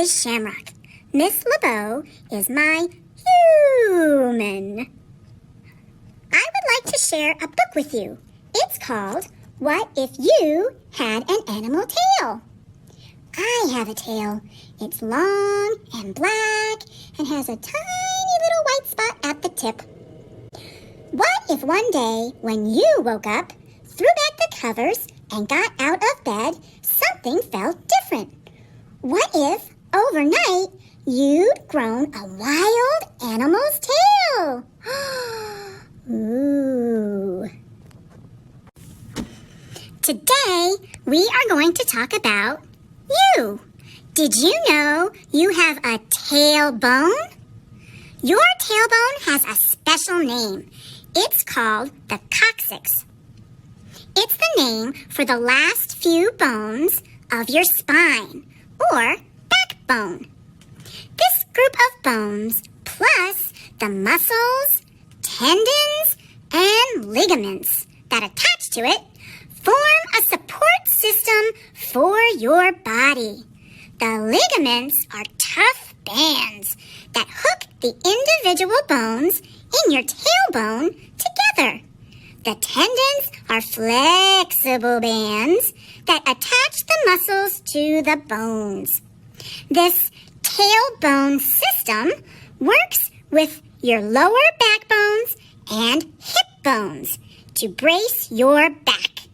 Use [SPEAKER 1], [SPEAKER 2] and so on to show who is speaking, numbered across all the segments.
[SPEAKER 1] is Shamrock. Miss LeBeau is my human. I would like to share a book with you. It's called What If You Had an Animal Tail? I have a tail. It's long and black and has a tiny little white spot at the tip. What if one day when you woke up, threw back the covers, and got out of bed, something felt different? What if overnight you'd grown a wild animal's tail? Ooh. Today, we are going to talk about you. Did you know you have a tailbone? Your tailbone has a special name. It's called the Coccyx. It's the name for the last few bones of your spine, or backbone. This group of bones, plus the muscles, tendons, and ligaments that attach to it, form a support system for your body. The ligaments are tough bands that hook the individual bones in your tailbone together. The tendons are flexible bands that attach the muscles to the bones. This tailbone system works with your lower back bones and hip bones to brace your back.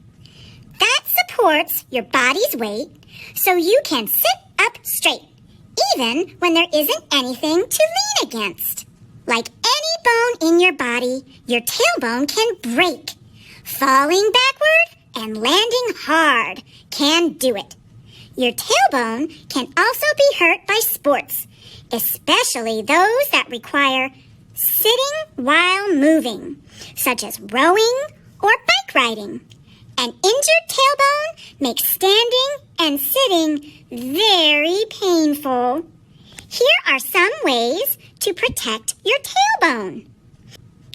[SPEAKER 1] That supports your body's weight so you can sit up straight, even when there isn't anything to lean against. Like any bone in your body, your tailbone can break. Falling backward and landing hard can do it. Your tailbone can also be hurt by sports, especially those that require sitting while moving, such as rowing or bike riding. An injured tailbone makes standing and sitting very painful. Here are some ways to protect your tailbone.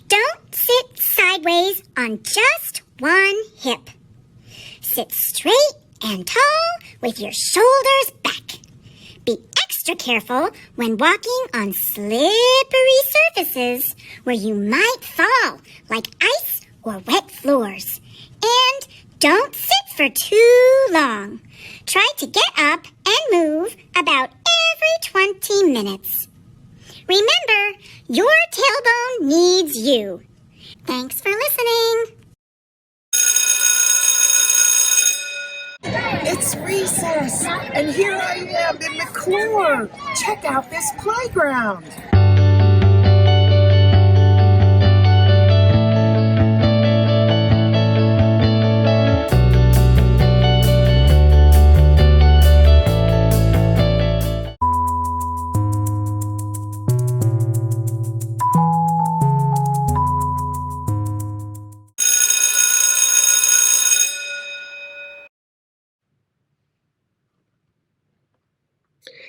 [SPEAKER 1] Don't sit sideways on just one hip. Sit straight and tall with your shoulders back. Be extra careful when walking on slippery surfaces where you might fall, like ice or wet floors. And don't sit for too long. Try to get up and move about every 20 minutes. Remember, your tailbone needs you. Thanks for listening.
[SPEAKER 2] It's recess, and here I am in the core. Check out this playground.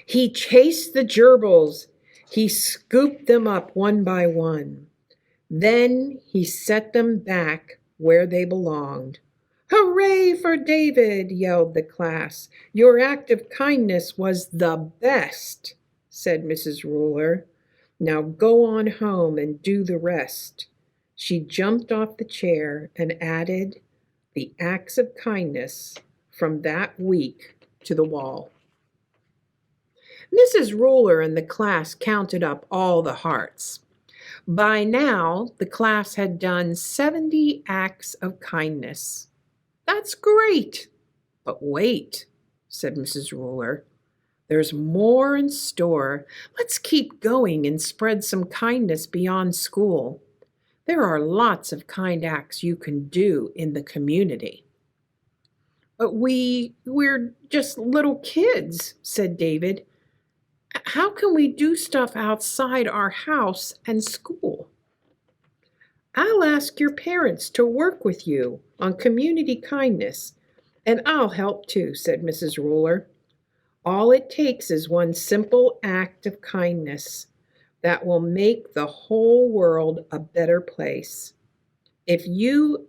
[SPEAKER 2] He chased the gerbils. He scooped them up one by one. Then he set them back where they belonged. "Hooray for David!" yelled the class. "Your act of kindness was the best," said Mrs. Ruler. "Now go on home and do the rest." She jumped off the chair and added the acts of kindness from that week to the wall. Mrs. Ruler and the class counted up all the hearts. By now, the class had done 70 acts of kindness. "That's great! But wait," said Mrs. Ruler. "There's more in store. Let's keep going and spread some kindness beyond school. There are lots of kind acts you can do in the community." "But we're just little kids," said David. "How can we do stuff outside our house and school?" "I'll ask your parents to work with you on community kindness, and I'll help too," said Mrs. Ruler. "All it takes is one simple act of kindness that will make the whole world a better place. If you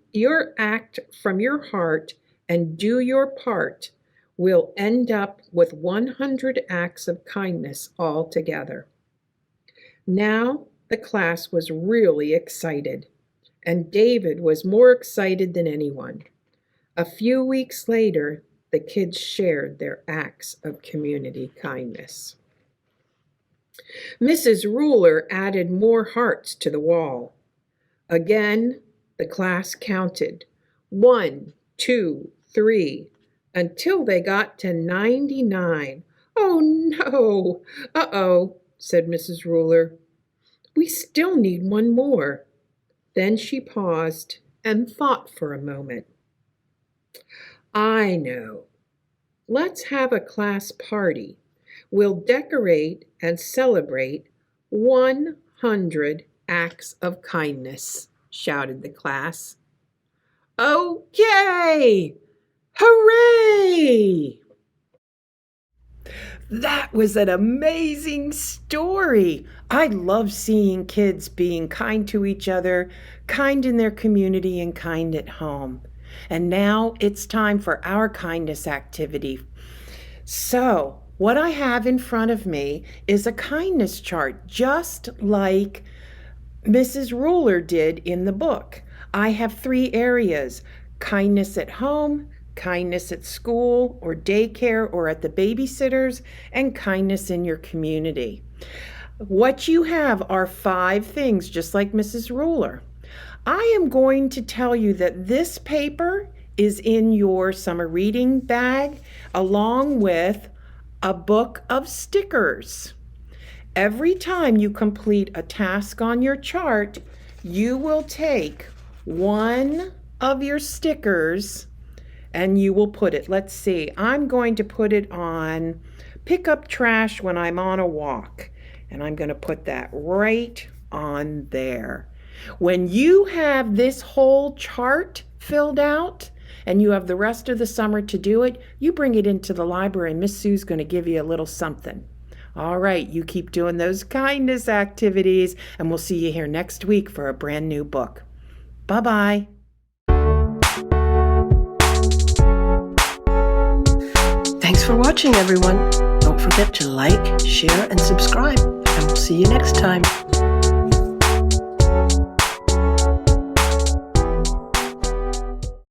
[SPEAKER 2] act from your heart and do your part, we'll end up with 100 acts of kindness altogether. Now the class was really excited, and David was more excited than anyone. A few weeks later, the kids shared their acts of community kindness. Mrs. Ruler added more hearts to the wall. Again, the class counted 1, 2, 3, until they got to 99. "Oh no! Uh-oh," said Mrs. Ruler. "We still need one more." Then she paused and thought for a moment. "I know. Let's have a class party. We'll decorate and celebrate 100 acts of kindness," shouted the class. "Okay! Hooray!" That was an amazing story. I love seeing kids being kind to each other, kind in their community, and kind at home. And now it's time for our kindness activity. So, what I have in front of me is a kindness chart, just like Mrs. Ruler did in the book. I have 3 areas: kindness at home, kindness at school or daycare or at the babysitter's, and kindness in your community. What you have are 5 things, just like Mrs. Ruler. I am going to tell you that this paper is in your summer reading bag along with a book of stickers. Every time you complete a task on your chart, you will take one of your stickers and you will put it, let's see, I'm going to put it on pick up trash when I'm on a walk. And I'm going to put that right on there. When you have this whole chart filled out and you have the rest of the summer to do it, you bring it into the library and Miss Sue's going to give you a little something. All right, you keep doing those kindness activities and we'll see you here next week for a brand new book. Bye-bye.
[SPEAKER 3] Thanks for watching, everyone. Don't forget to like, share, and subscribe, and we'll see you next time.